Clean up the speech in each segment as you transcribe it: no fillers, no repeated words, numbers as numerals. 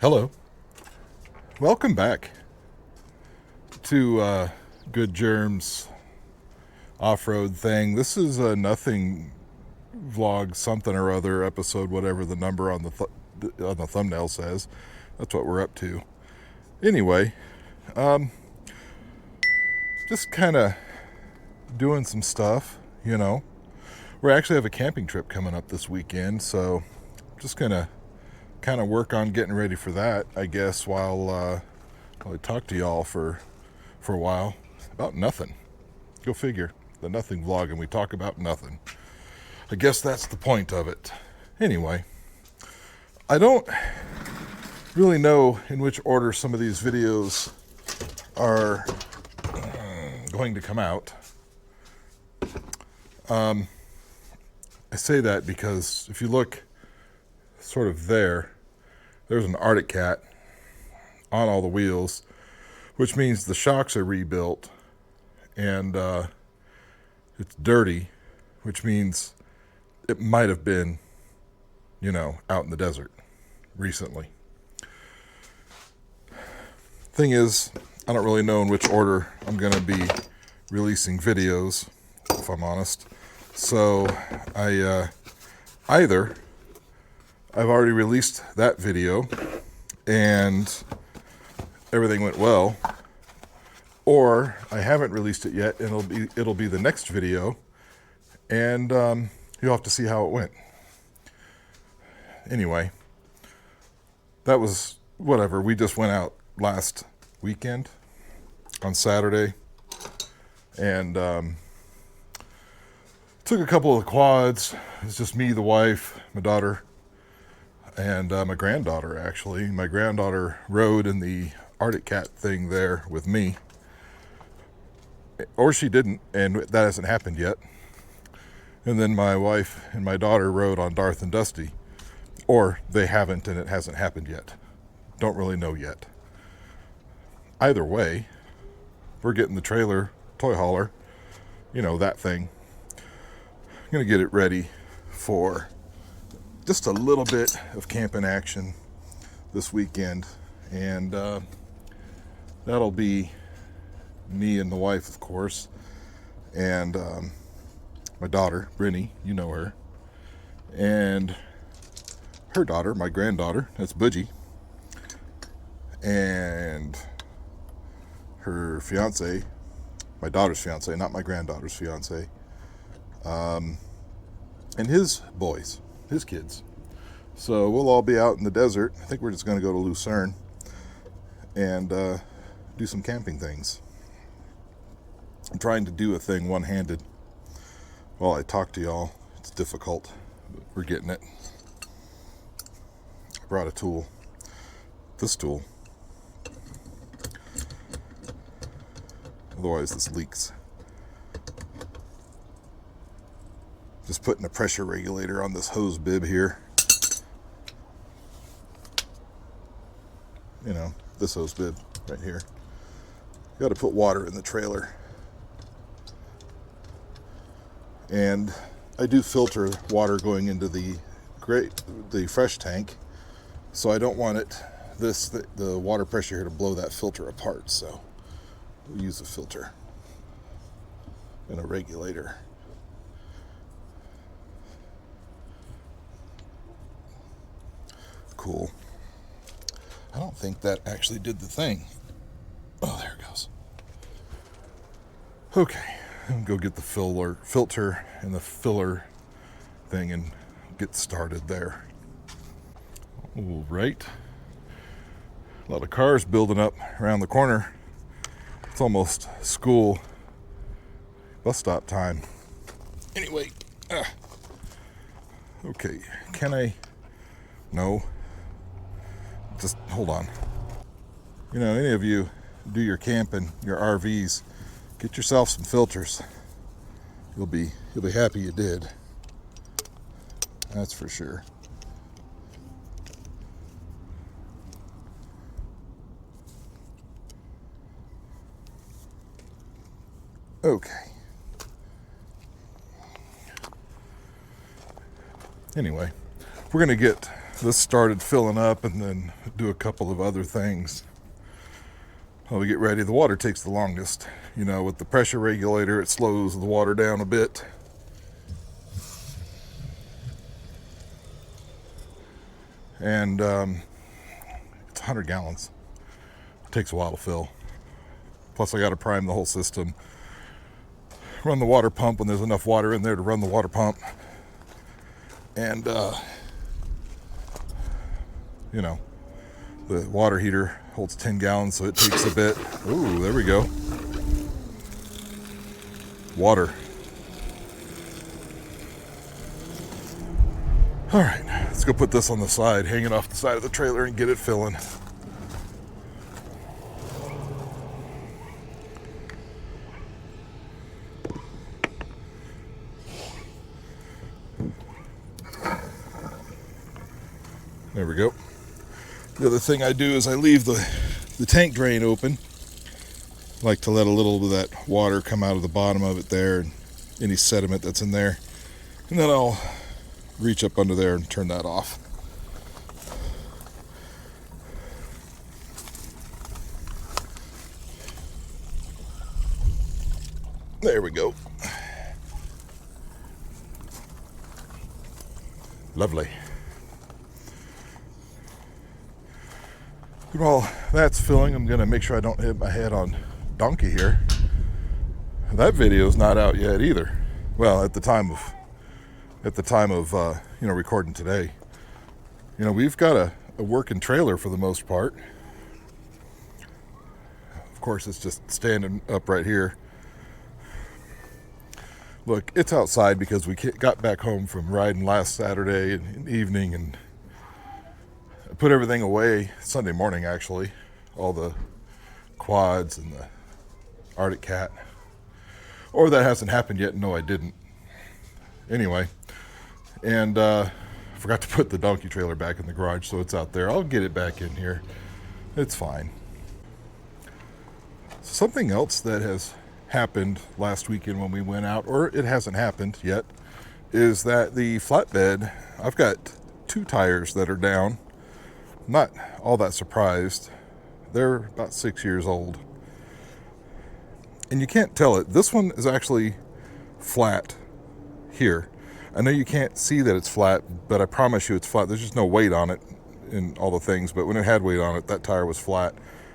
Hello. Welcome back to Good Germs off-road thing. This is a nothing vlog something or other episode, whatever the number on the thumbnail says. That's what we're up to. Anyway, just kind of doing some stuff, you know. We actually have a camping trip coming up this weekend, so just gonna kind of work on getting ready for that, I guess, while I talk to y'all for a while about nothing. Go figure. The nothing vlog, and we talk about nothing. I guess that's the point of it. Anyway, I don't really know in which order some of these videos are going to come out. I say that because if you look sort of there's an Arctic Cat on all the wheels, which means the shocks are rebuilt, and it's dirty, which means it might have been, out in the desert recently. Thing is, I don't really know in which order I'm going to be releasing videos, if I'm honest. So either I've already released that video and everything went well, or I haven't released it yet and it'll be the next video, and you'll have to see how it went. Anyway, that was whatever. We just went out last weekend on Saturday and took a couple of quads. It was just me, the wife, my daughter, and my granddaughter, actually. My granddaughter rode in the Arctic Cat thing there with me. Or she didn't, and that hasn't happened yet. And then my wife and my daughter rode on Darth and Dusty. Or they haven't, and it hasn't happened yet. Don't really know yet. Either way, we're getting the trailer, toy hauler, that thing. I'm going to get it ready for just a little bit of camping action this weekend, and that'll be me and the wife, of course, and my daughter, Brittany, you know her, and her daughter, my granddaughter, that's Budgie, and her fiance, my daughter's fiance, not my granddaughter's fiance, and his boys, his kids. So we'll all be out in the desert. I think we're just going to go to Lucerne and do some camping things. I'm trying to do a thing one-handed while I talk to y'all. It's difficult, but we're getting it. I brought a tool. This tool. Otherwise this leaks. Just putting a pressure regulator on this hose bib here. This hose bib right here. Got to put water in the trailer. And I do filter water going into the fresh tank, so I don't want the water pressure here to blow that filter apart. So we'll use a filter and a regulator. Cool. I don't think that actually did the thing. Oh, there it goes. Okay, I'm gonna go get the filter and the filler thing and get started there. All right. A lot of cars building up around the corner. It's almost school bus stop time. Anyway, okay, can I? No. Just hold on. Any of you do your camping, your RVs, get yourself some filters. You'll be happy you did. That's for sure. Okay. Anyway, we're gonna get this started filling up and then do a couple of other things. While we get ready, the water takes the longest. You know, with the pressure regulator, it slows the water down a bit. And it's 100 gallons. It takes a while to fill. Plus I got to prime the whole system. Run the water pump when there's enough water in there to run the water pump. And, you know, the water heater holds 10 gallons, so it takes a bit. Ooh, there we go. Water. All right, let's go put this on the side, hang it off the side of the trailer and get it filling. There we go. The other thing I do is I leave the tank drain open. I like to let a little of that water come out of the bottom of it there, and any sediment that's in there. And then I'll reach up under there and turn that off. There we go. Lovely. While that's filling, I'm going to make sure I don't hit my head on donkey here. That video's not out yet either. Well, at the time of recording today. You know, we've got a working trailer for the most part. Of course, it's just standing up right here. Look, it's outside because we got back home from riding last Saturday evening and put everything away Sunday morning, actually. All the quads and the Arctic Cat. Or that hasn't happened yet. No, I didn't. Anyway, and forgot to put the donkey trailer back in the garage, so it's out there. I'll get it back in here. It's fine. Something else that has happened last weekend when we went out, or it hasn't happened yet, is that the flatbed, I've got 2 tires that are down. Not all that surprised. They're about 6 years old. And you can't tell it. This one is actually flat here. I know you can't see that it's flat, but I promise you it's flat. There's just no weight on it in all the things, but when it had weight on it, that tire was flat.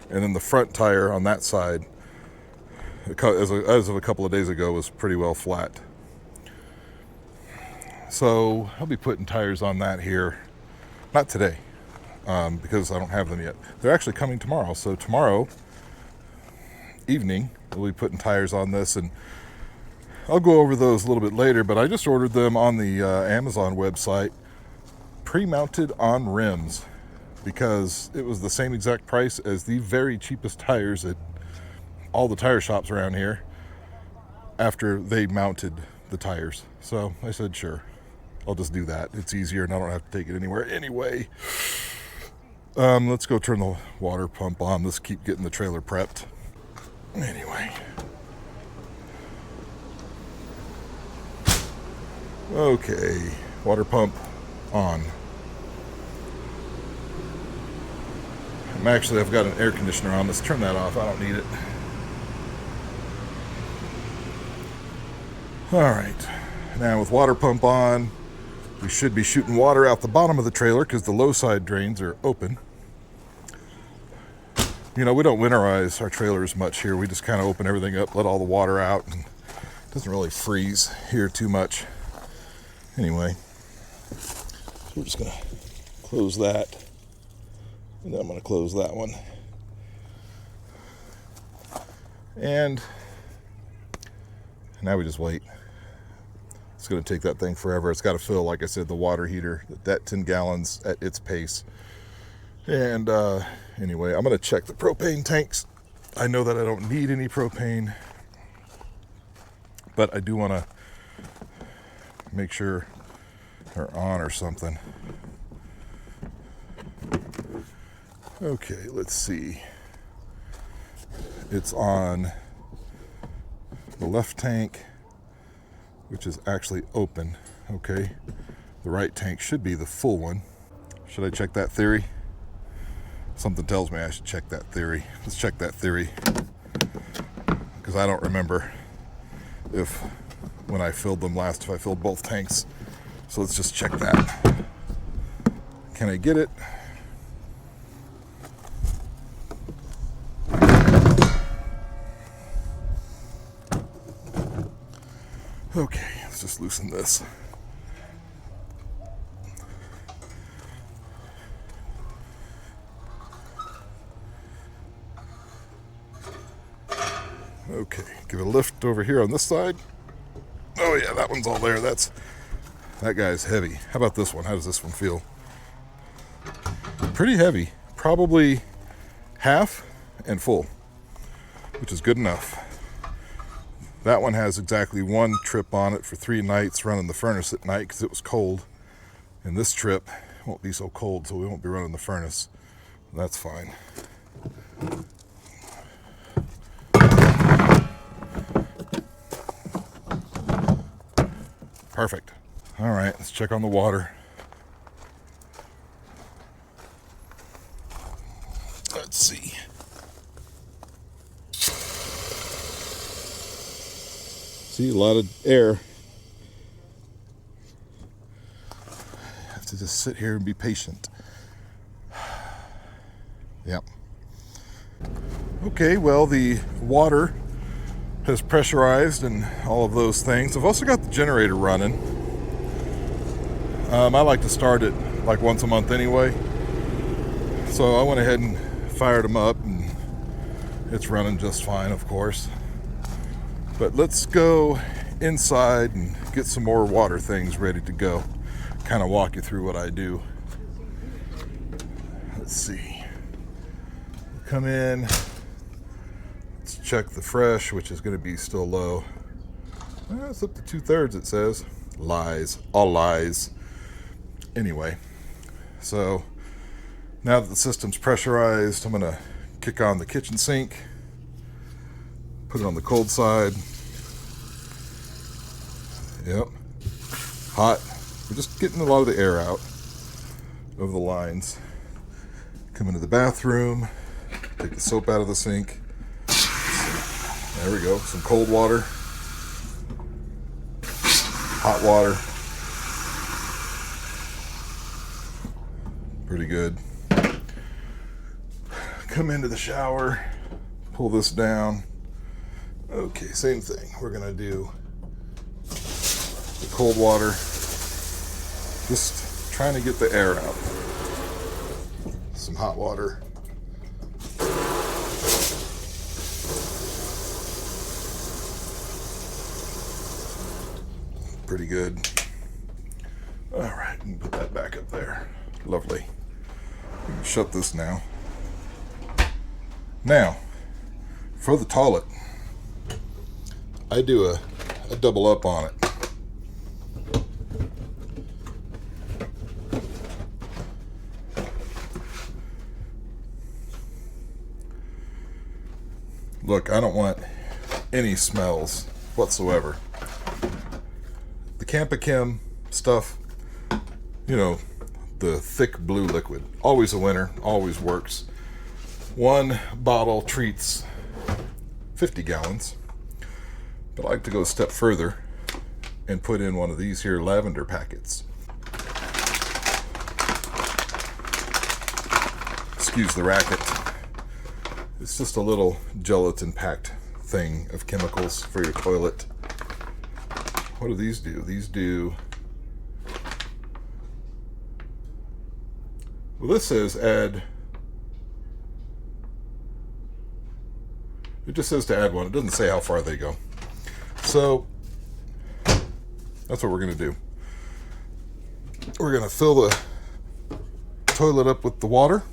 And then the front tire on that side, as of a couple of days ago, was pretty well flat. So I'll be putting tires on that here. Not today. Because I don't have them yet. They're actually coming tomorrow. So tomorrow evening, we'll be putting tires on this, and I'll go over those a little bit later, but I just ordered them on the Amazon website, pre-mounted on rims, because it was the same exact price as the very cheapest tires at all the tire shops around here after they mounted the tires. So I said, sure, I'll just do that. It's easier and I don't have to take it anywhere anyway. Let's go turn the water pump on. Let's keep getting the trailer prepped. Anyway. Okay, water pump on. I've got an air conditioner on. Let's turn that off. I don't need it. All right, now with water pump on, we should be shooting water out the bottom of the trailer because the low side drains are open. You know, we don't winterize our trailers much here. We just kind of open everything up, let all the water out, and it doesn't really freeze here too much. Anyway, so we're just going to close that, and then I'm going to close that one. And now we just wait. It's going to take that thing forever. It's got to fill, like I said, the water heater, that 10 gallons at its pace. And anyway, I'm going to check the propane tanks. I know that I don't need any propane, but I do want to make sure they're on or something. Okay, let's see. It's on the left tank, which is actually open. Okay, the right tank should be the full one. Should I check that theory? Something tells me I should check that theory. Let's check that theory. Because I don't remember if when I filled them last, if I filled both tanks. So let's just check that. Can I get it? Okay, let's just loosen this. Okay, give it a lift over here on this side. Oh yeah, that one's all there. That guy's heavy. How about this one? How does this one feel? Pretty heavy. Probably half and full, which is good enough. That one has exactly one trip on it for 3 nights running the furnace at night because it was cold. And this trip won't be so cold, so we won't be running the furnace. That's fine. Perfect. All right, let's check on the water. Let's see. See, a lot of air. I have to just sit here and be patient. Yep. Okay, well, the water has pressurized and all of those things. I've also got the generator running. I like to start it like once a month anyway. So I went ahead and fired them up, and it's running just fine, of course. But let's go inside and get some more water things ready to go. Kind of walk you through what I do. Let's see. Come in. Let's check the fresh, which is going to be still low. It's up to 2/3, it says. Lies. All lies. Anyway, so now that the system's pressurized, I'm going to kick on the kitchen sink. Put it on the cold side. Yep. Hot. We're just getting a lot of the air out of the lines. Come into the bathroom. Take the soap out of the sink. There we go. Some cold water. Hot water. Pretty good. Come into the shower. Pull this down. Okay, same thing. We're going to do the cold water. Just trying to get the air out. Some hot water. Pretty good. All right, and put that back up there. Lovely. We can shut this now. Now, for the toilet, I do a double up on it. Look, I don't want any smells whatsoever. The Campichem stuff, you know, the thick blue liquid, always a winner, always works. One bottle treats 50 gallons. But I like to go a step further and put in one of these here lavender packets. Excuse the racket. It's just a little gelatin-packed thing of chemicals for your toilet. What do these do? These do... Well, this says add... It just says to add one. It doesn't say how far they go. So, that's what we're going to do. We're going to fill the toilet up with the water.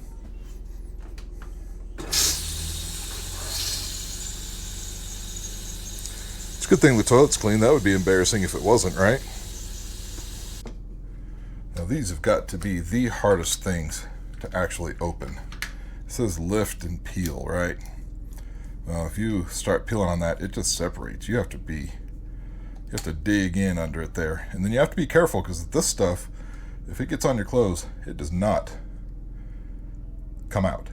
It's a good thing the toilet's clean. That would be embarrassing if it wasn't, right? Now, these have got to be the hardest things to actually open. It says lift and peel, right? Well, if you start peeling on that, it just separates. You have to dig in under it there. And then you have to be careful because this stuff If it gets on your clothes, it does not come out.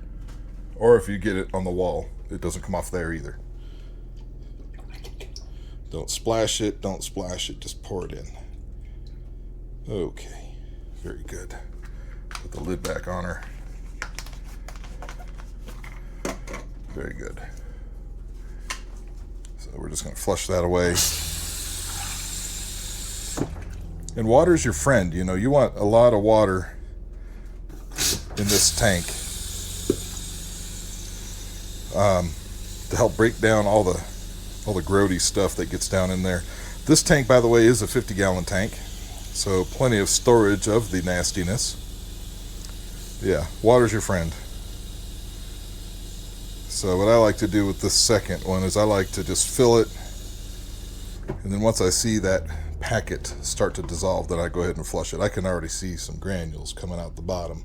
Or if you get it on the wall, it doesn't come off there either. Don't splash it, just pour it in. Okay, very good. Put the lid back on her. Very good. So we're just going to flush that away. And water's your friend. You know, you want a lot of water in this tank to help break down all the grody stuff that gets down in there. This tank, by the way, is a 50-gallon tank, so plenty of storage of the nastiness. Yeah, water's your friend. So what I like to do with this second one is I like to just fill it, and then once I see that packet start to dissolve, then I go ahead and flush it. I can already see some granules coming out the bottom,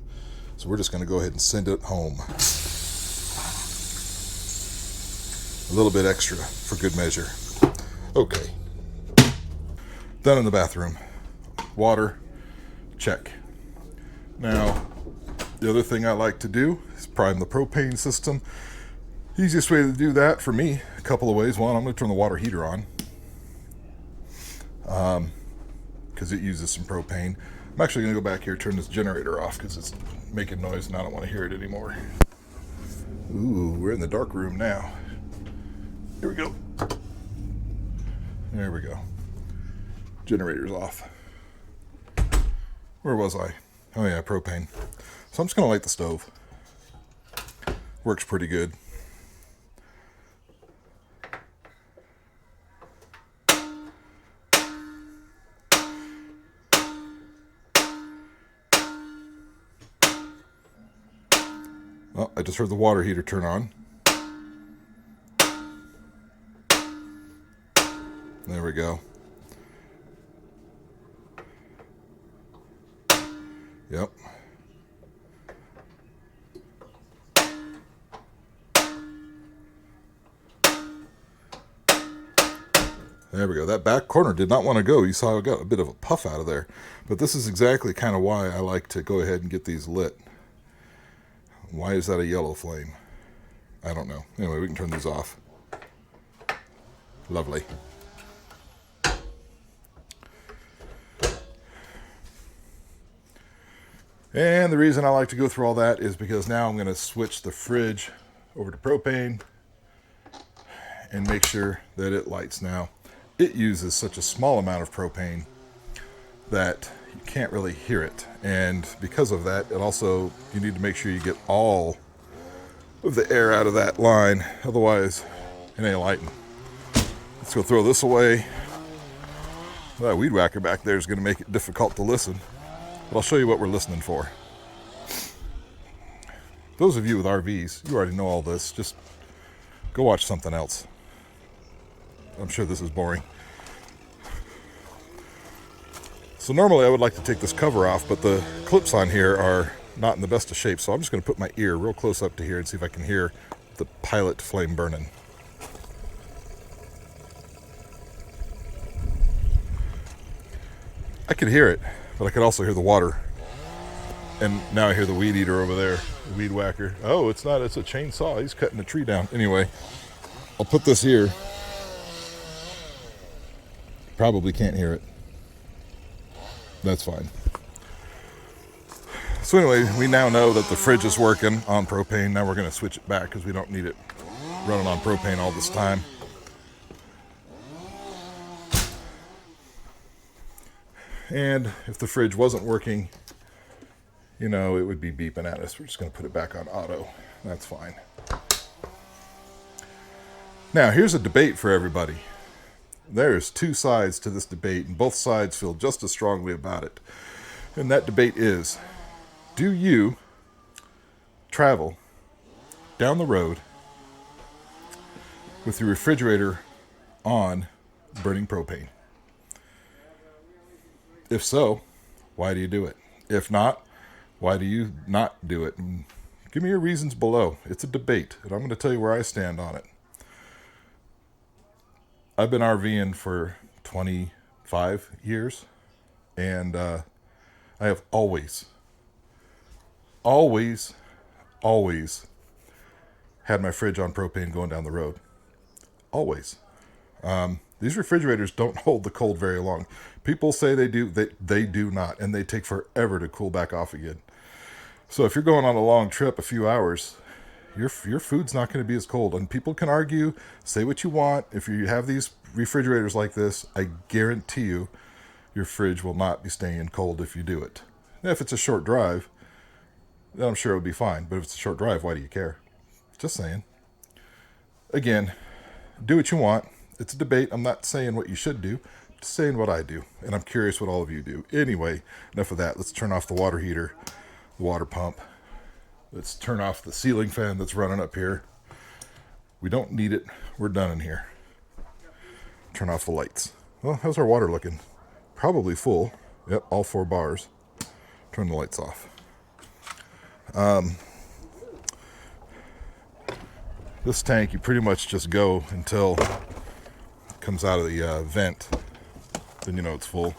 so we're just going to go ahead and send it home. A little bit extra for good measure. Okay. Done in the bathroom. Water, check. Now, the other thing I like to do is prime the propane system. Easiest way to do that for me, a couple of ways. One, I'm going to turn the water heater on because it uses some propane. I'm actually going to go back here and turn this generator off because it's making noise and I don't want to hear it anymore. Ooh, we're in the dark room now. Here we go. There we go. Generator's off. Where was I? Oh yeah, propane. So I'm just going to light the stove. Works pretty good. Oh, I just heard the water heater turn on. There we go. Yep. There we go. That back corner did not want to go. You saw I got a bit of a puff out of there. But this is exactly kind of why I like to go ahead and get these lit. Why is that a yellow flame? I don't know. Anyway, we can turn these off. Lovely. And the reason I like to go through all that is because now I'm going to switch the fridge over to propane and make sure that it lights. Now, it uses such a small amount of propane that you can't really hear it. And because of that, it also, you need to make sure you get all of the air out of that line. Otherwise, it ain't lighting. Let's go throw this away. That weed whacker back there is going to make it difficult to listen. But I'll show you what we're listening for. Those of you with RVs, you already know all this. Just go watch something else. I'm sure this is boring. So normally I would like to take this cover off, but the clips on here are not in the best of shape. So I'm just going to put my ear real close up to here and see if I can hear the pilot flame burning. I could hear it, but I could also hear the water. And now I hear the weed eater over there, the weed whacker. Oh, it's not, it's a chainsaw. He's cutting a tree down. Anyway, I'll put this here. Probably can't hear it. That's fine. So anyway, we now know that the fridge is working on propane. Now we're going to switch it back because we don't need it running on propane all this time. And if the fridge wasn't working, you know, it would be beeping at us. We're just going to put it back on auto. That's fine. Now, here's a debate for everybody. There's two sides to this debate, and both sides feel just as strongly about it. And that debate is, do you travel down the road with your refrigerator on burning propane? If so, why do you do it? If not, why do you not do it? And give me your reasons below. It's a debate, and I'm going to tell you where I stand on it. I've been RVing for 25 years, and I have always, always had my fridge on propane going down the road. Always. These refrigerators don't hold the cold very long. People say they do. They do not, and they take forever to cool back off again. So if you're going on a long trip, a few hours, your food's not going to be as cold. And people can argue, say what you want. If you have these refrigerators like this, I guarantee you, your fridge will not be staying cold if you do it. Now, if it's a short drive, then I'm sure it would be fine. But if it's a short drive, why do you care? Just saying. Again, do what you want. It's a debate. I'm not saying what you should do. I'm just saying what I do. And I'm curious what all of you do. Anyway, enough of that. Let's turn off the water heater, the water pump. Let's turn off the ceiling fan that's running up here. We don't need it. We're done in here. Turn off the lights. Well, how's our water looking? Probably full. Yep, all 4 bars. Turn the lights off. This tank, you pretty much just go until it comes out of the vent. Then you know it's full.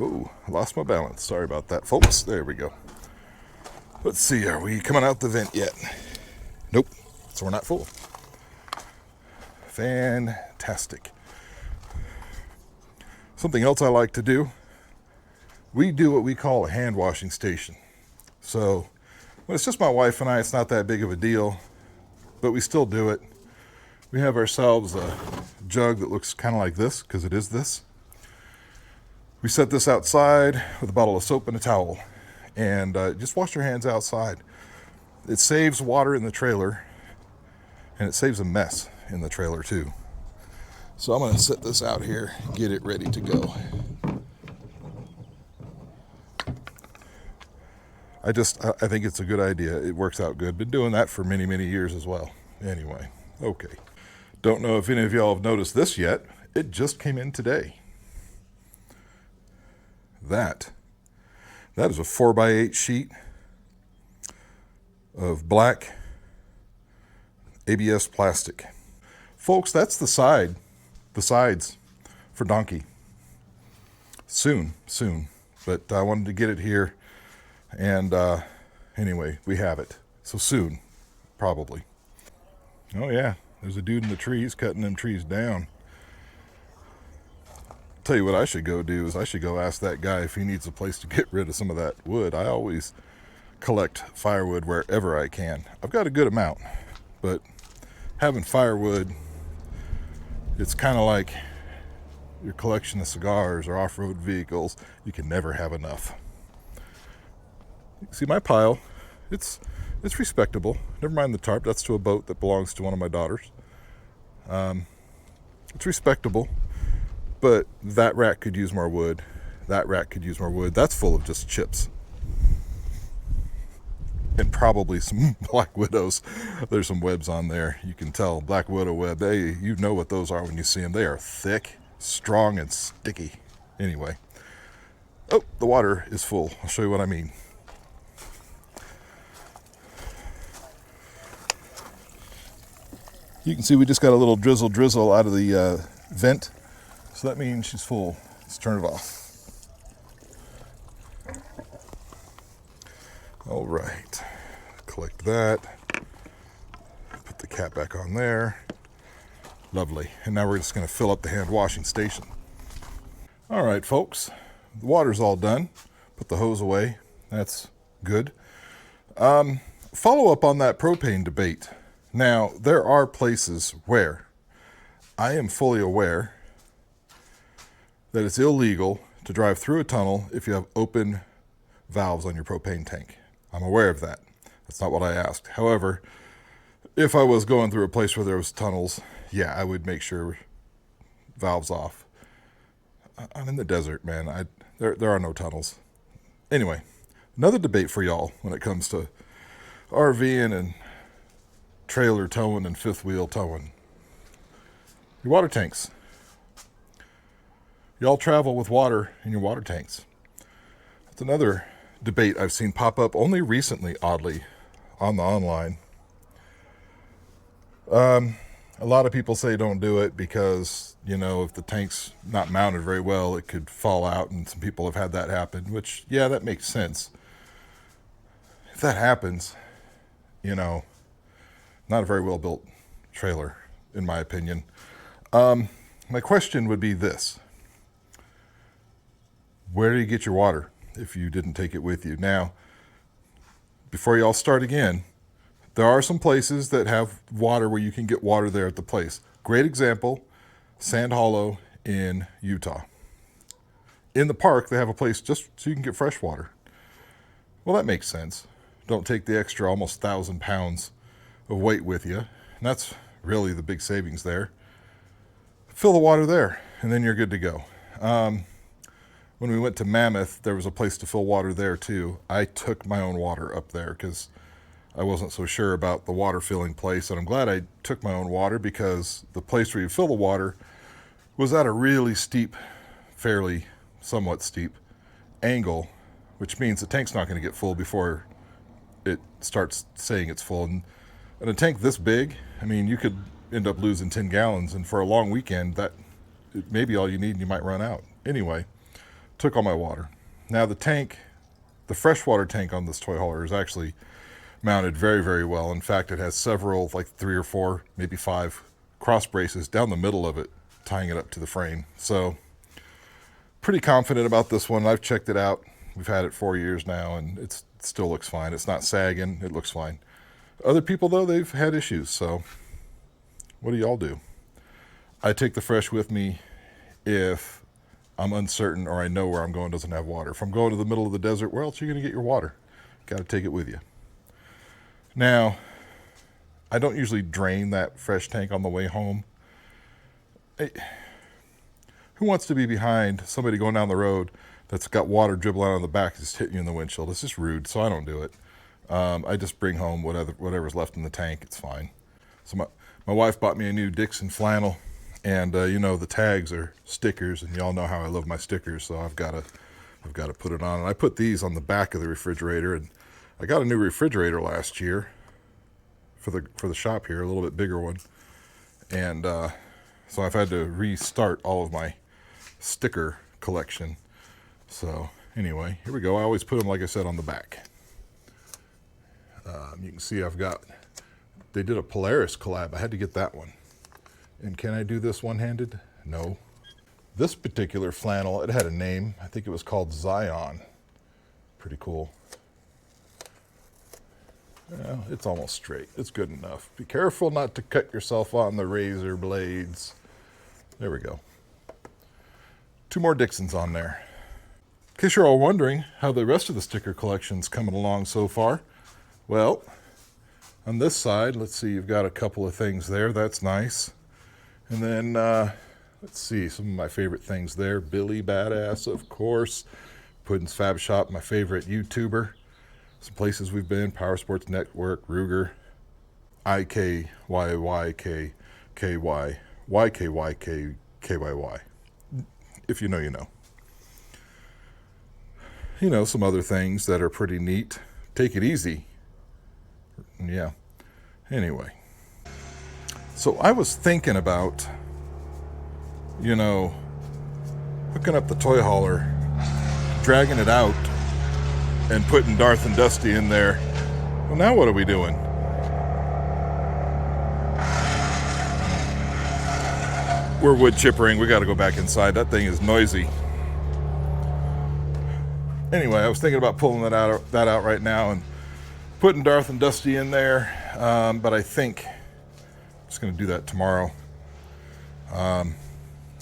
Ooh, I lost my balance. Sorry about that, folks. There we go. Let's see, are we coming out the vent yet? Nope, so we're not full. Fantastic. Something else I like to do, we do what we call a hand washing station. So when it's just my wife and I, it's not that big of a deal, but we still do it. We have ourselves a jug that looks kind of like this, because it is this. We set this outside with a bottle of soap and a towel, and just wash your hands outside. It saves water in the trailer, and it saves a mess in the trailer too. So I'm going to set this out here, get it ready to go. I think it's a good idea. It works out good. Been doing that for many, many years as well. Anyway, okay. Don't know if any of y'all have noticed this yet. It just came in today. That is a 4x8 sheet of black ABS plastic. Folks, that's the sides for Donkey. Soon. But I wanted to get it here, and anyway, we have it. So soon, probably. Oh yeah, there's a dude in the trees cutting them trees down. Tell you what I should go do is I should go ask that guy if he needs a place to get rid of some of that wood. I always collect firewood wherever I can. I've got a good amount, but having firewood, it's kind of like your collection of cigars or off-road vehicles. You can never have enough. See my pile, it's respectable. Never mind the tarp, that's to a boat that belongs to one of my daughters. It's respectable. But that rack could use more wood. That rack could use more wood. That's full of just chips. And probably some black widows. There's some webs on there. You can tell. Black widow web. You know what those are when you see them. They are thick, strong, and sticky. Anyway. Oh, the water is full. I'll show you what I mean. You can see we just got a little drizzle out of the vent. So that means she's full. Let's turn it off. All right. Collect that. Put the cap back on there. Lovely. And now we're just going to fill up the hand washing station. All right, folks. The water's all done. Put the hose away. That's good. Follow up on that propane debate. Now, there are places where I am fully aware that it's illegal to drive through a tunnel if you have open valves on your propane tank. I'm aware of that. That's not what I asked. However, if I was going through a place where there was tunnels, yeah, I would make sure valves off. I'm in the desert, man. There are no tunnels. Anyway, another debate for y'all when it comes to RVing and trailer towing and fifth wheel towing. Your water tanks. Y'all travel with water in your water tanks. That's another debate I've seen pop up only recently, oddly, on the online. A lot of people say don't do it because, you know, if the tank's not mounted very well, it could fall out, and some people have had that happen, which, yeah, that makes sense. If that happens, you know, not a very well built trailer, in my opinion. My question would be this: where do you get your water if you didn't take it with you? Now, before you all start again, there are some places that have water where you can get water there at the place. Great example, Sand Hollow in Utah. In the park, they have a place just so you can get fresh water. Well, that makes sense. Don't take the extra almost 1,000 pounds of weight with you. And that's really the big savings there. Fill the water there, and then you're good to go. When we went to Mammoth, there was a place to fill water there too. I took my own water up there because I wasn't so sure about the water filling place, and I'm glad I took my own water because the place where you fill the water was at a really steep, somewhat steep angle, which means the tank's not going to get full before it starts saying it's full. And a tank this big, I mean, you could end up losing 10 gallons, and for a long weekend, that may be all you need, and you might run out. Anyway, took all my water. Now the freshwater tank on this toy hauler is actually mounted very, very well. In fact, it has several, like 3 or 4, maybe 5 cross braces down the middle of it, tying it up to the frame. So pretty confident about this one. I've checked it out. We've had it 4 years now, and it still looks fine. It's not sagging. It looks fine. Other people, though, they've had issues. So what do y'all do? I take the fresh with me if I'm uncertain or I know where I'm going doesn't have water. If I'm going to the middle of the desert, where else are you going to get your water? Got to take it with you. Now, I don't usually drain that fresh tank on the way home. Who wants to be behind somebody going down the road that's got water dribbling out on the back that's hitting you in the windshield? It's just rude, so I don't do it. I just bring home whatever's left in the tank. It's fine. So my wife bought me a new Dixon flannel, and you know, the tags are stickers, and y'all know how I love my stickers, so I've got to put it on. And I put these on the back of the refrigerator, and I got a new refrigerator last year for the shop here, a little bit bigger one, and so I've had to restart all of my sticker collection. So anyway, here we go. I always put them, like I said, on the back. You can see they did a Polaris collab. I had to get that one. And can I do this one-handed? No. This particular flannel, it had a name. I think it was called Zion. Pretty cool. Well, it's almost straight. It's good enough. Be careful not to cut yourself on the razor blades. There we go. 2 more Dixons on there. In case you're all wondering how the rest of the sticker collection's coming along so far, well, on this side, let's see, you've got a couple of things there. That's nice. And then, let's see, some of my favorite things there. Billy Badass, of course. Puddin's Fab Shop, my favorite YouTuber. Some places we've been, Power Sports Network, Ruger, IKYYKKY, YKYKKYY. If you know, you know. You know, some other things that are pretty neat. Take it easy. Yeah. Anyway. So I was thinking about, you know, hooking up the toy hauler, dragging it out, and putting Darth and Dusty in there. Well, now what are we doing? We're wood chippering. We got to go back inside. That thing is noisy. Anyway, I was thinking about pulling that out right now and putting Darth and Dusty in there, but I think I'm just going to do that tomorrow.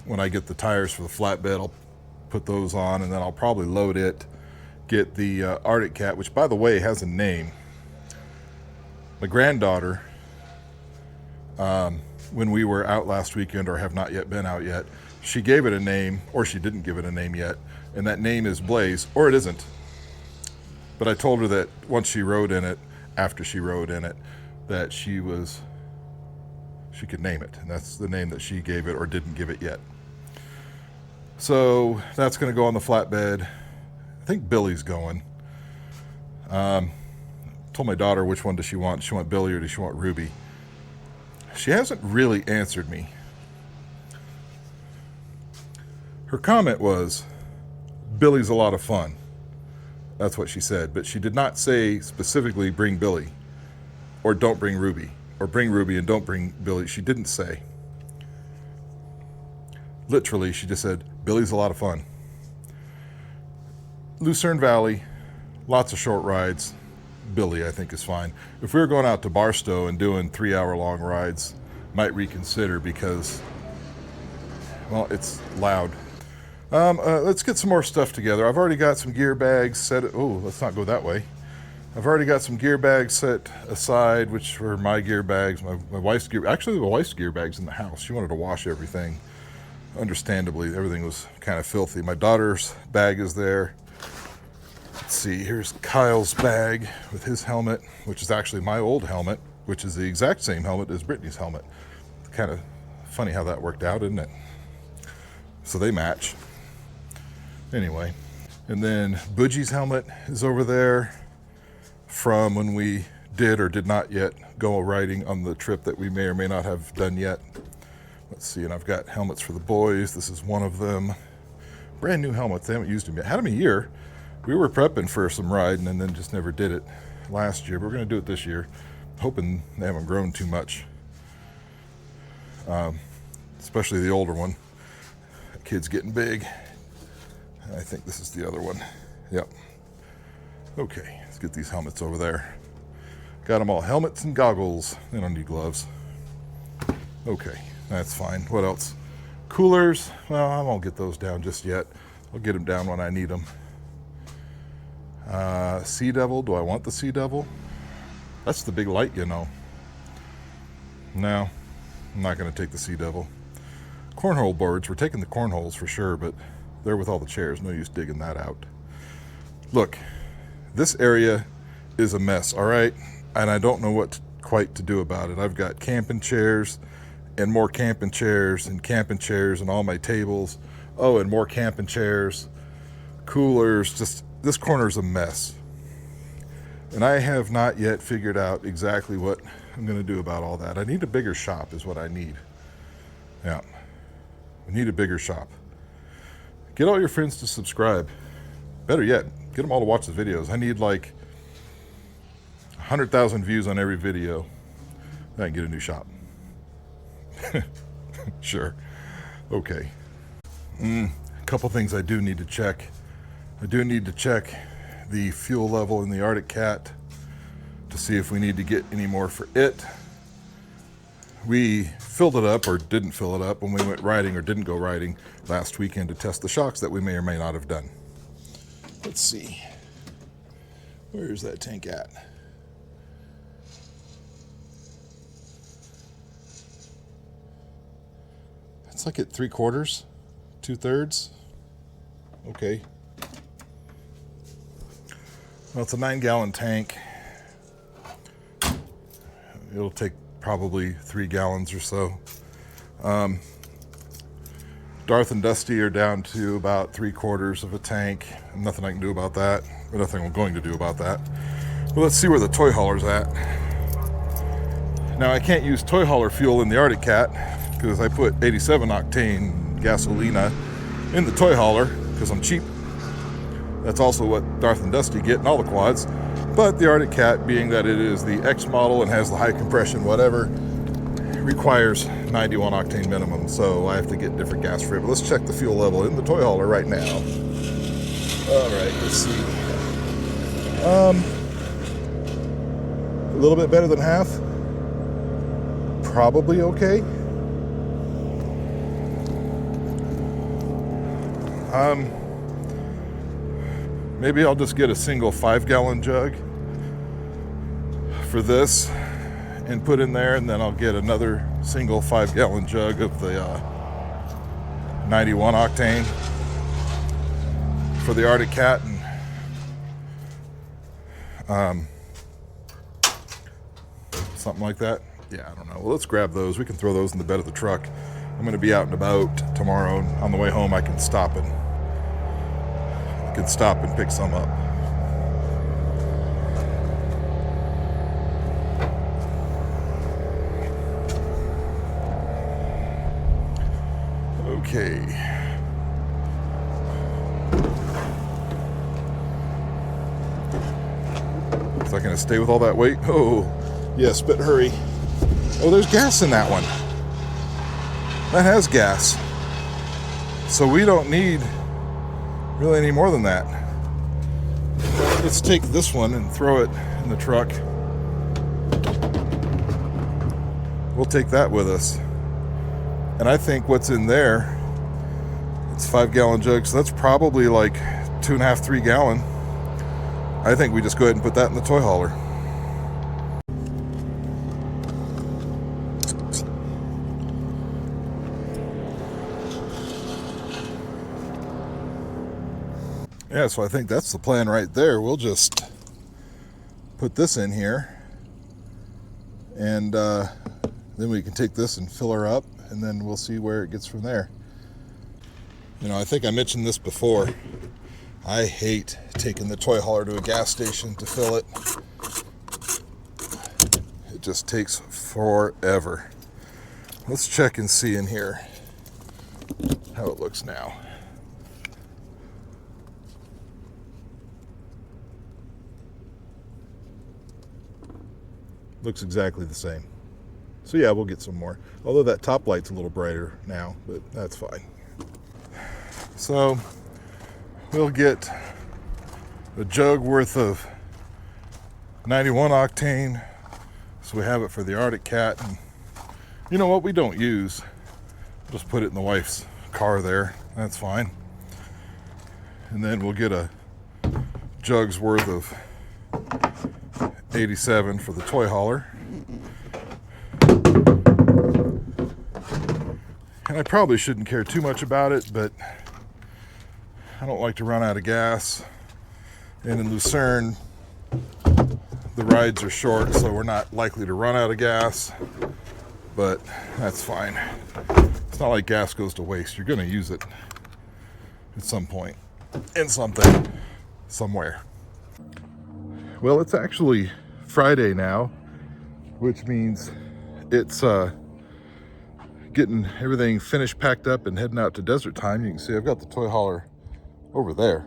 When I get the tires for the flatbed, I'll put those on, and then I'll probably load it, get the Arctic Cat, which, by the way, has a name. My granddaughter, when we were out last weekend, or have not yet been out yet, she gave it a name, or she didn't give it a name yet, and that name is Blaze, or it isn't. But I told her that once she rode in it, after she rode in it, that she could name it, and that's the name that she gave it, or didn't give it yet. So that's going to go on the flatbed. I think Billy's going. Told my daughter which one does she want. Does she want Billy or does she want Ruby? She hasn't really answered me. Her comment was, Billy's a lot of fun. That's what she said, but she did not say specifically bring Billy, or don't bring Ruby, or bring Ruby and don't bring Billy. She didn't say. Literally, she just said, Billy's a lot of fun. Lucerne Valley, lots of short rides. Billy, I think, is fine. If we were going out to Barstow and doing 3-hour-long rides, might reconsider because, well, it's loud. Let's get some more stuff together. I've already got some gear bags set. Oh, let's not go that way. I've already got some gear bags set aside, which were my gear bags, my wife's gear. Actually, my wife's gear bags in the house. She wanted to wash everything. Understandably, everything was kind of filthy. My daughter's bag is there. Let's see, here's Kyle's bag with his helmet, which is actually my old helmet, which is the exact same helmet as Brittany's helmet. Kind of funny how that worked out, isn't it? So they match. Anyway, and then Boogie's helmet is over there from when we did or did not yet go riding on the trip that we may or may not have done yet. Let's see, and I've got helmets for the boys. This is one of them. Brand new helmets, they haven't used them yet. Had them a year. We were prepping for some riding and then just never did it last year, but we're gonna do it this year. Hoping they haven't grown too much. Especially the older one. That kid's getting big. I think this is the other one. Yep. Okay, let's get these helmets over there. Got them all, helmets and goggles. They don't need gloves. Okay, that's fine. What else? Coolers, well, I won't get those down just yet. I'll get them down when I need them. Sea Devil, do I want the Sea Devil? That's the big light, you know. No, I'm not gonna take the Sea Devil. Cornhole boards, we're taking the cornholes for sure, but they're with all the chairs, no use digging that out. Look, this area is a mess, all right? And I don't know what quite to do about it. I've got camping chairs and more camping chairs and all my tables. Oh, and more camping chairs, coolers, just, this corner is a mess. And I have not yet figured out exactly what I'm gonna do about all that. I need a bigger shop is what I need. Yeah, we need a bigger shop. Get all your friends to subscribe. Better yet, get them all to watch the videos. I need like 100,000 views on every video. Then I can get a new shop. Sure. Okay. A couple things I do need to check. I do need to check the fuel level in the Arctic Cat to see if we need to get any more for it. We filled it up or didn't fill it up when we went riding or didn't go riding last weekend to test the shocks that we may or may not have done. Let's see. Where's that tank at? It's like at 3/4, 2/3. Okay. Well, it's a 9-gallon tank. It'll take probably 3 gallons or so. Darth and Dusty are down to about 3/4 of a tank. Nothing I can do about that. Or nothing I'm going to do about that. Well, let's see where the toy hauler's at. Now, I can't use toy hauler fuel in the Arctic Cat because I put 87 octane gasolina in the toy hauler because I'm cheap. That's also what Darth and Dusty get in all the quads. But the Arctic Cat, being that it is the X model and has the high compression whatever, requires 91 octane minimum, so I have to get different gas for it. But let's check the fuel level in the toy hauler right now. All right, let's see. A little bit better than half. Probably okay. Maybe I'll just get a single 5-gallon jug for this and put in there, and then I'll get another single 5-gallon jug of the 91 octane for the Arctic Cat, and something like that. Yeah, I don't know. Well, let's grab those. We can throw those in the bed of the truck. I'm going to be out and about tomorrow, and on the way home I can stop and pick some up. Okay. Is that going to stay with all that weight? Oh, yes, but hurry. Oh, there's gas in that one. That has gas. So we don't need really any more than that. Let's take this one and throw it in the truck. We'll take that with us. And I think what's in there, it's 5-gallon jug, so that's probably like 2.5, 3 gallon. I think we just go ahead and put that in the toy hauler. Yeah, so I think that's the plan right there. We'll just put this in here, and then we can take this and fill her up, and then we'll see where it gets from there. You know, I think I mentioned this before. I hate taking the toy hauler to a gas station to fill it. It just takes forever. Let's check and see in here how it looks now. Looks exactly the same. So yeah, we'll get some more. Although that top light's a little brighter now, but that's fine. So we'll get a jug worth of 91 octane. So we have it for the Arctic Cat. And you know what we don't use? Just put it in the wife's car there. That's fine. And then we'll get a jug's worth of 87 for the toy hauler. And I probably shouldn't care too much about it, but I don't like to run out of gas. And in Lucerne, the rides are short, so we're not likely to run out of gas, but that's fine. It's not like gas goes to waste. You're going to use it at some point in something, somewhere. Well, it's actually Friday now, which means it's getting everything finished, packed up, and heading out to desert time. You can see I've got the toy hauler over there.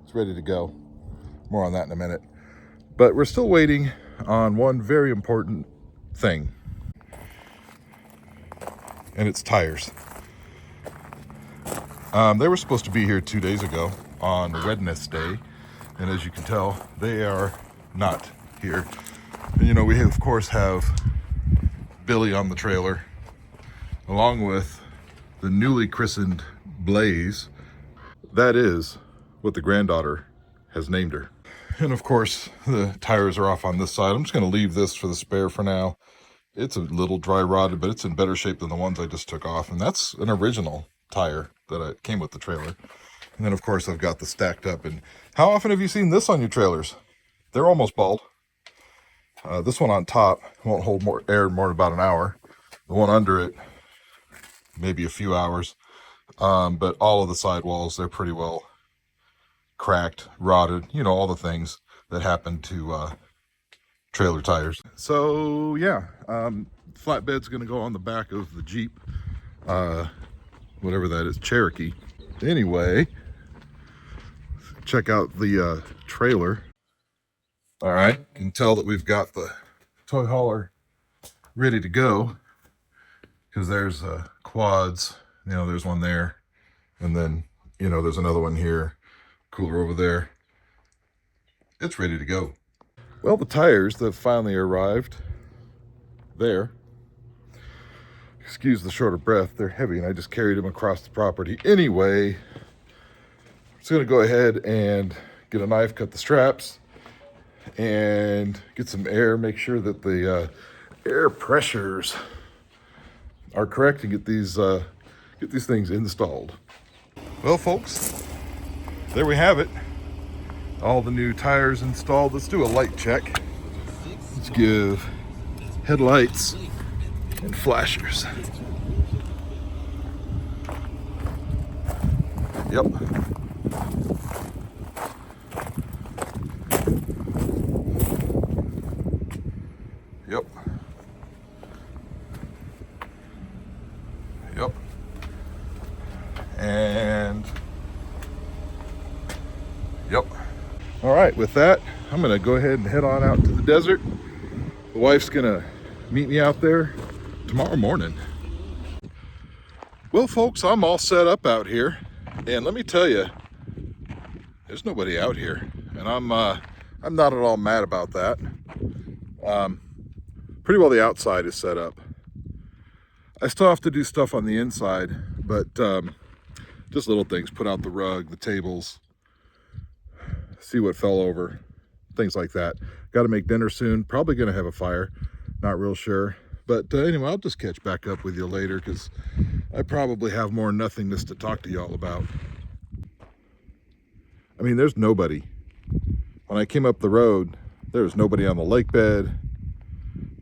It's ready to go. More on that in a minute. But we're still waiting on one very important thing, and it's tires. They were supposed to be here 2 days ago on Wednesday, and as you can tell, they are not here. And you know, we of course have Billy on the trailer, along with the newly christened Blaze. That is what the granddaughter has named her. And of course, the tires are off on this side. I'm just going to leave this for the spare for now. It's a little dry rotted, but it's in better shape than the ones I just took off. And that's an original tire that came with the trailer. And then of course I've got the stacked up. And how often have you seen this on your trailers? They're almost bald. This one on top won't hold more air more than about an hour. The one under it, maybe a few hours. But all of the sidewalls, they're pretty well cracked, rotted, you know, all the things that happen to trailer tires. So yeah, flatbed's gonna go on the back of the Jeep, whatever that is, Cherokee. Anyway, check out the trailer. All right, you can tell that we've got the toy hauler ready to go, because there's quads, you know, there's one there, and then, you know, there's another one here, cooler over there. It's ready to go. Well, the tires that finally arrived there, excuse the short of breath, they're heavy, and I just carried them across the property. Anyway, I'm just gonna go ahead and get a knife, cut the straps, and get some air, make sure that the air pressures are correct, and get these things installed. Well, folks, there we have it. All the new tires installed. Let's do a light check. Let's give headlights and flashers. Yep. Yep. Yep. right, with that, I'm gonna go ahead and head on out to the desert. The wife's gonna meet me out there tomorrow morning. Well, folks, I'm all set up out here, and let me tell you, there's nobody out here, and I'm not at all mad about that. Pretty well the outside is set up. I still have to do stuff on the inside, but just little things, put out the rug, the tables, see what fell over, things like that. Got to make dinner soon, probably gonna have a fire, not real sure. But anyway, I'll just catch back up with you later because I probably have more nothingness to talk to y'all about. I mean, there's nobody. When I came up the road, there was nobody on the lake bed,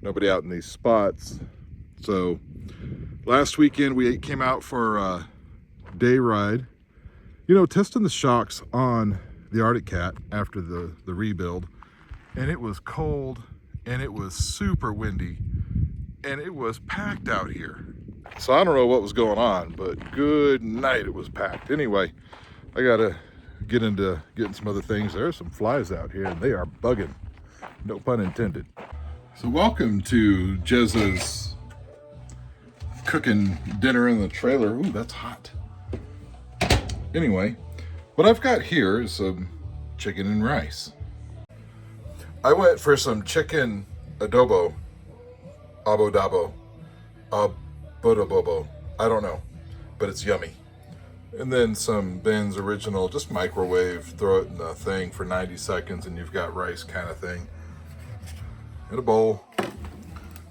nobody out in these spots. So last weekend we came out for a day ride, you know, testing the shocks on the Arctic Cat after the rebuild. And it was cold and it was super windy and it was packed out here. So I don't know what was going on, but good night, it was packed. Anyway, I gotta get into getting some other things. There are some flies out here and they are bugging, no pun intended. So welcome to Jezza's cooking dinner in the trailer. Ooh, that's hot. Anyway, what I've got here is some chicken and rice. I went for some chicken adobo, abodabo, abodobobo. I don't know, but it's yummy. And then some Ben's Original, just microwave, throw it in the thing for 90 seconds and you've got rice kind of thing. In a bowl.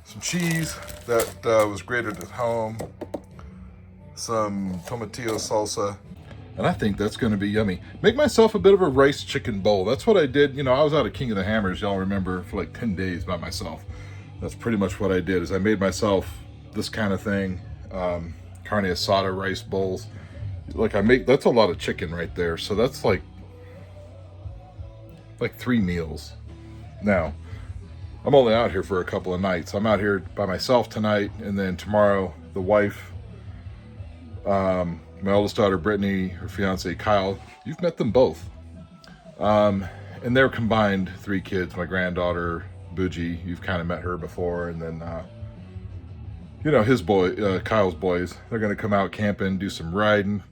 Some cheese that was grated at home. Some tomatillo salsa. And I think that's going to be yummy. Make myself a bit of a rice chicken bowl. That's what I did. You know, I was out at King of the Hammers, y'all remember, for like 10 days by myself. That's pretty much what I did, is I made myself this kind of thing. Carne asada rice bowls. Like that's a lot of chicken right there. So that's like 3 meals. Now, I'm only out here for a couple of nights. I'm out here by myself tonight, and then tomorrow, the wife, my oldest daughter, Brittany, her fiance, Kyle, you've met them both. And they're combined 3 kids. My granddaughter, Bougie, you've kind of met her before. And then, you know, his boy, Kyle's boys, they're going to come out camping, do some riding.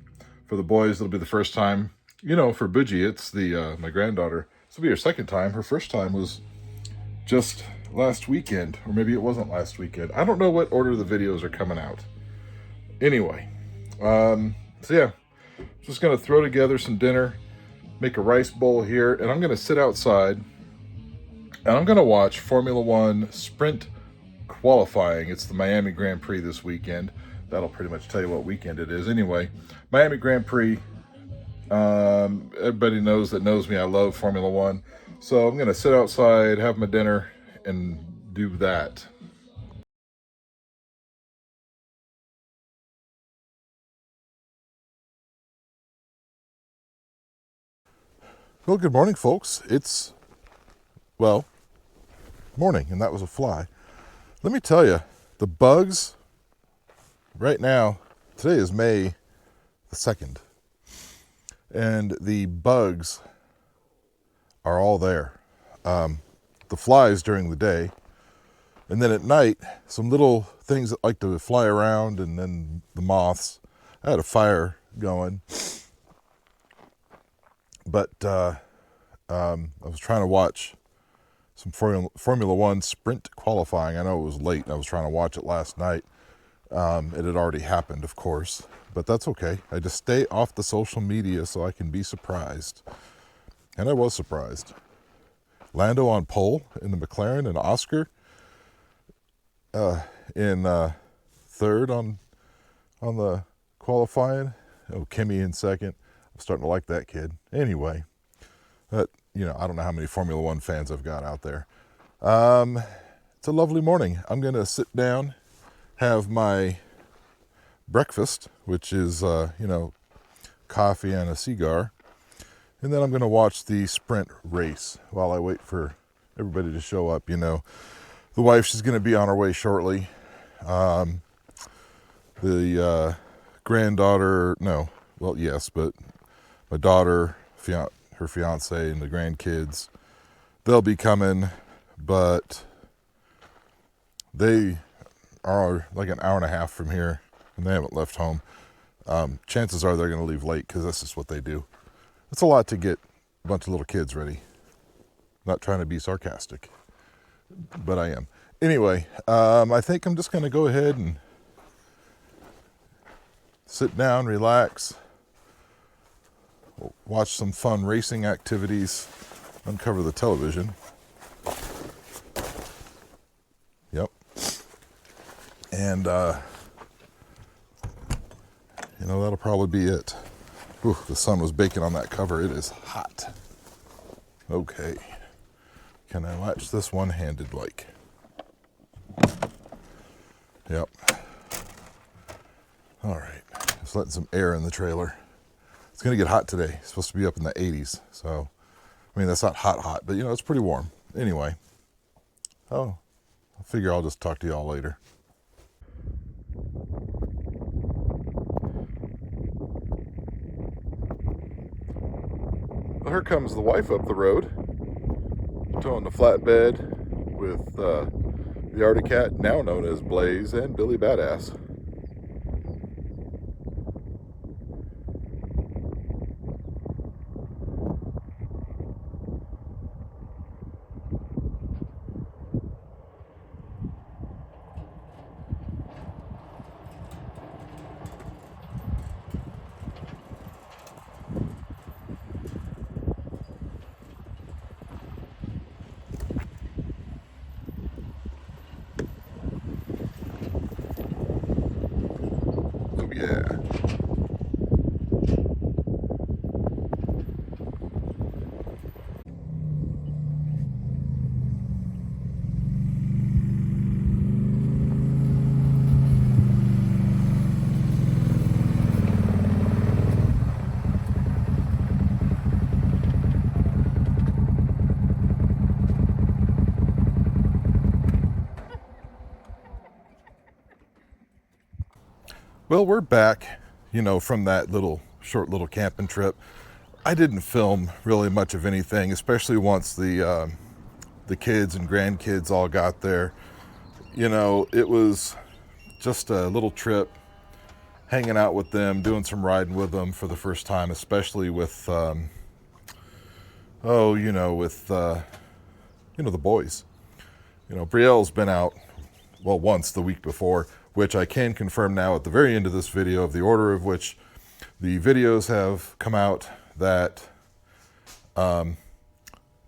For the boys, it'll be the first time. You know, for Bougie, it's my granddaughter. This will be her second time. Her first time was just last weekend, or maybe it wasn't last weekend. I don't know what order the videos are coming out. Anyway, so yeah, just gonna throw together some dinner, make a rice bowl here, and I'm gonna sit outside and I'm gonna watch Formula One sprint qualifying. It's the Miami Grand Prix this weekend. That'll pretty much tell you what weekend it is. Anyway, Miami Grand Prix. Everybody knows me, I love Formula One. So I'm gonna sit outside, have my dinner, and do that. Well, good morning, folks. It's, well, morning, and that was a fly. Let me tell you, the bugs right now, today is May the 2nd, and the bugs are all there. The flies during the day, and then at night, some little things that like to fly around, and then the moths. I had a fire going, but I was trying to watch some Formula One sprint qualifying. I know it was late, and I was trying to watch it last night. It had already happened, of course, but that's okay. I just stay off the social media so I can be surprised. And I was surprised. Lando on pole in the McLaren, and Oscar in third on the qualifying. Oh, Kimi in second. I'm starting to like that kid. Anyway, you know, I don't know how many Formula One fans I've got out there. It's a lovely morning. I'm going to sit down, have my breakfast, which is, you know, coffee and a cigar. And then I'm going to watch the sprint race while I wait for everybody to show up. You know, the wife, she's going to be on her way shortly. The granddaughter, no, well, yes, but my daughter, her fiance and the grandkids. They'll be coming, but they are like an hour and a half from here, and they haven't left home. Chances are they're going to leave late because that's just what they do. It's a lot to get a bunch of little kids ready. Not trying to be sarcastic, but I am. Anyway, I think I'm just going to go ahead and sit down, relax, watch some fun racing activities, uncover the television. Yep. And, that'll probably be it. Ooh, the sun was baking on that cover. It is hot. Okay. Can I latch this one-handed like? Yep. All right. Just letting some air in the trailer. It's going to get hot today. It's supposed to be up in the 80s. So, I mean, that's not hot, but, it's pretty warm. Anyway. I figure I'll just talk to y'all later. Well, here comes the wife up the road, towing the flatbed with the Arctic Cat, now known as Blaze, and Billy Badass. Oh yeah. Well, we're back, from that short little camping trip. I didn't film really much of anything, especially once the kids and grandkids all got there. It was just a little trip, hanging out with them, doing some riding with them for the first time, especially with, the boys. Brielle's been out, once the week before, which I can confirm now at the very end of this video, of the order of which the videos have come out, that the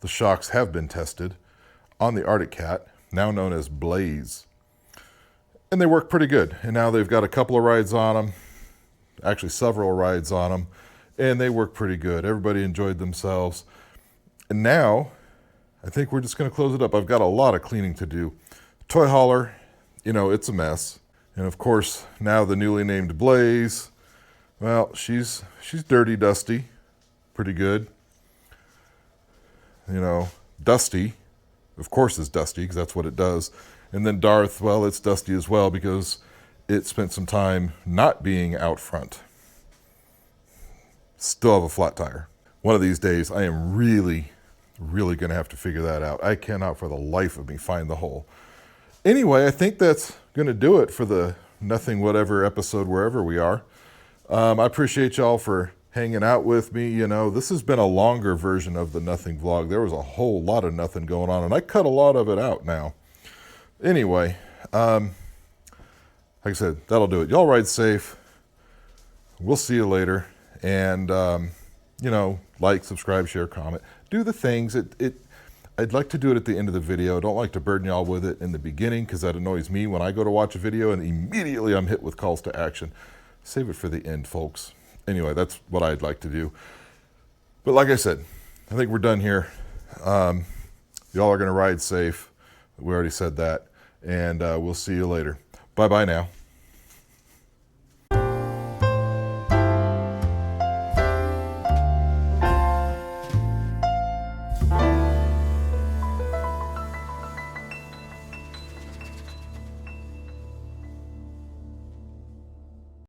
shocks have been tested on the Arctic Cat, now known as Blaze. And they work pretty good. And now they've got a couple of rides on them, actually several rides on them, and they work pretty good. Everybody enjoyed themselves. And now, I think we're just going to close it up. I've got a lot of cleaning to do. Toy hauler, it's a mess. And of course, now the newly named Blaze, well, she's dirty, dusty, pretty good. Dusty, of course, is dusty because that's what it does. And then Darth, well, it's dusty as well because it spent some time not being out front. Still have a flat tire. One of these days, I am really going to have to figure that out. I cannot for the life of me find the hole. Anyway, I think that's going to do it for the Nothing Whatever episode, wherever we are. I appreciate y'all for hanging out with me. This has been a longer version of the Nothing vlog. There was a whole lot of nothing going on, and I cut a lot of it out now. Anyway, like I said, that'll do it. Y'all ride safe. We'll see you later. And, like, subscribe, share, comment. Do the things. I'd like to do it at the end of the video. I don't like to burden y'all with it in the beginning because that annoys me when I go to watch a video and immediately I'm hit with calls to action. Save it for the end, folks. Anyway, that's what I'd like to do. But like I said, I think we're done here. Y'all are going to ride safe. We already said that. And we'll see you later. Bye-bye now.